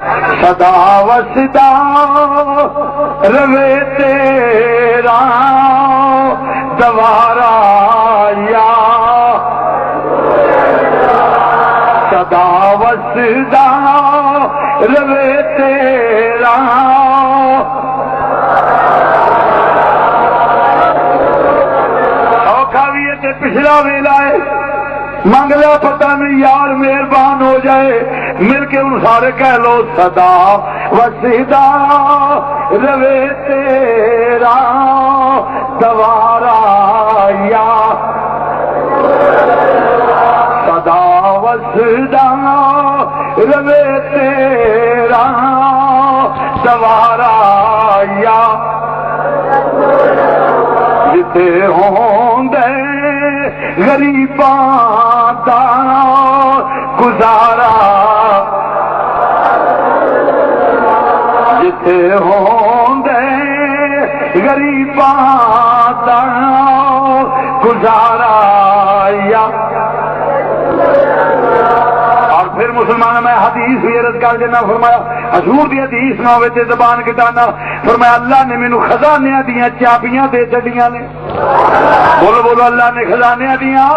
سدا وسدا روے تیرا دوارا یا سدا وسدا روے تیرا اوکھا بھی ہے پچھلا ویلا ہے منگ لیا پتہ نہیں یار مہربان ہو جائے مل کے ان سارے کہہ لو سدا وسدا روے تیرا دوارا یا سدا وسدا روے تیرا دوارا یا جتے ہوں دے غریباں دا گزارا جتے ہوں دے غریباں دا گزارا یا اور پھر مسلمان میں حدیث بھی عرض کر دینا فرمایا حضور دی حدیث نہ ہوئے تے زبان کٹانا فرمایا اللہ نے مینوں خزانے دیاں چابیاں دے چڑیاں نے بولو بولو اللہ نے خزانے دیاں